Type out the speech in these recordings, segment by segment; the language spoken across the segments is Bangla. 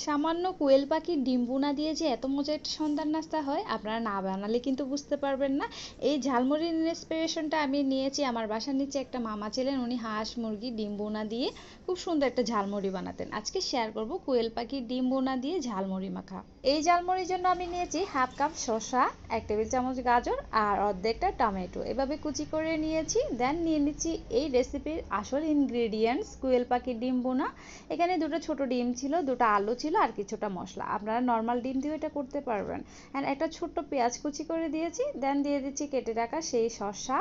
সামান্য কোয়েল পাখির ডিম বোনা দিয়ে যে এত মজার একটা সন্ধ্যার নাস্তা হয়, আপনারা না বানালে কিন্তু বুঝতে পারবেন না। এই ঝালমুড়ির ইন্সপিরেশনটা আমি নিয়েছি আমার বাসার নিচে একটা মামা ছিলেন, উনি হাঁস মুরগি ডিম বোনা দিয়ে খুব সুন্দর একটা ঝালমুড়ি বানাতেন। আজকে শেয়ার করব কোয়েল পাখির ডিম বোনা দিয়ে ঝালমুড়ি মাখা। এই ঝালমুড়ির জন্য আমি নিয়েছি হাফ কাপ শসা, 1 টেবিল চামচ গাজর আর অর্ধেকটা টমেটো, এভাবে কুচি করে নিয়েছি। দেন নিয়ে নিচ্ছি এই রেসিপির আসল ইনগ্রেডিয়েন্টস, কোয়েল পাখির ডিম বোনা। এখানে দুটো ছোট ডিম ছিল, দুটো আলু ছিল আর কিছুটা মশলা। আপনারা নর্মাল ডিম দিয়েও এটা করতে পারবেন। অ্যান্ড একটা ছোট্ট পেঁয়াজ কুচি করে দিয়েছি। দেন দিয়ে দিচ্ছি কেটে রাখা সেই শসা,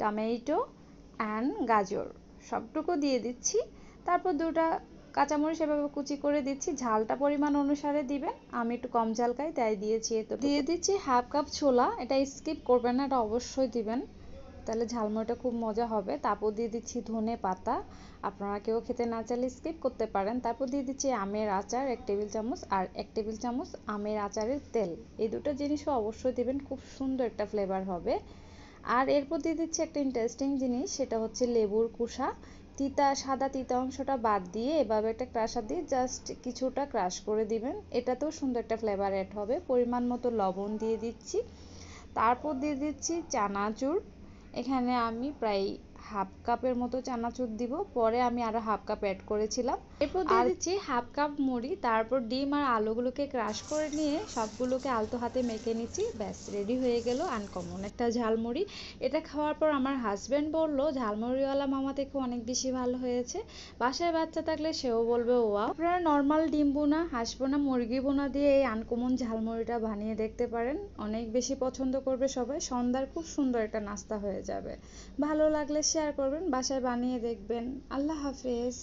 টমেটো অ্যান্ড গাজর, সবটুকু দিয়ে দিচ্ছি। তারপর দুটা কাঁচামরিচ এভাবে কুচি করে দিচ্ছি, ঝালটা পরিমাণ অনুসারে দিবেন। আমি একটু কম ঝাল খাই তাই দিয়েছি। এতো দিয়ে দিচ্ছি হাফ কাপ ছোলা, এটা স্কিপ করবেন না, এটা অবশ্যই দিবেন, তাহলে ঝালমুড়িটা খুব মজা হবে। তারপর দিয়ে দিচ্ছি ধনে পাতা, আপনারা কেউ খেতে না চাইলে স্কিপ করতে পারেন। তারপর দিয়ে দিচ্ছি আমের আচার 1 টেবিল চামচ আর 1 টেবিল চামচ আমের আচারের তেল, এই দুটো জিনিসও অবশ্যই দিবেন, খুব সুন্দর একটা ফ্লেভার হবে। আর এরপর দিয়ে দিচ্ছি একটা ইন্টারেস্টিং জিনিস, সেটা হচ্ছে লেবুর কুসা। সাদা তিতা অংশটা বাদ দিয়ে এভাবে একটা ক্রাশার দিয়ে জাস্ট কিছুটা ক্রাশ করে দিবেন, এটাতেও সুন্দর একটা ফ্লেভার অ্যাড হবে। পরিমাণ মতো লবণ দিয়ে দিচ্ছি। তারপর দিয়ে দিচ্ছি চানাচুর, এখানে আমি প্রায় হাফ কাপের মতো চানাচুর দিব, পরে আমি আরো হাফ কাপ অ্যাড করেছিলাম। এরপর দিয়ে দিচ্ছি হাফ কাপ মুড়ি, তারপর ডিম আর আলুগুলোকে ক্রাশ করে নিয়ে সবগুলোকে আলতো হাতে মেখে নিচ্ছি। ব্যাস রেডি হয়ে গেল আনকমন একটা ঝালমুড়ি। এটা খাওয়ার পর আমার হাজব্যান্ড বলল ঝালমুড়িওয়ালা মামা থেকে অনেক বেশি ভালো হয়েছে। বাসায় বাচ্চা থাকলে সেও বলবে ওয়াও। আপনারা নর্মাল ডিম বোনা, হাঁস বোনা, মুরগি বোনা দিয়ে এই আনকমন ঝালমুড়িটা বানিয়ে দেখতে পারেন, অনেক বেশি পছন্দ করবে সবাই। সন্ধ্যার খুব সুন্দর একটা নাস্তা হয়ে যাবে। ভালো লাগলে শেয়ার করবেন, বাসায় বানিয়ে দেখবেন। আল্লাহ হাফেজ।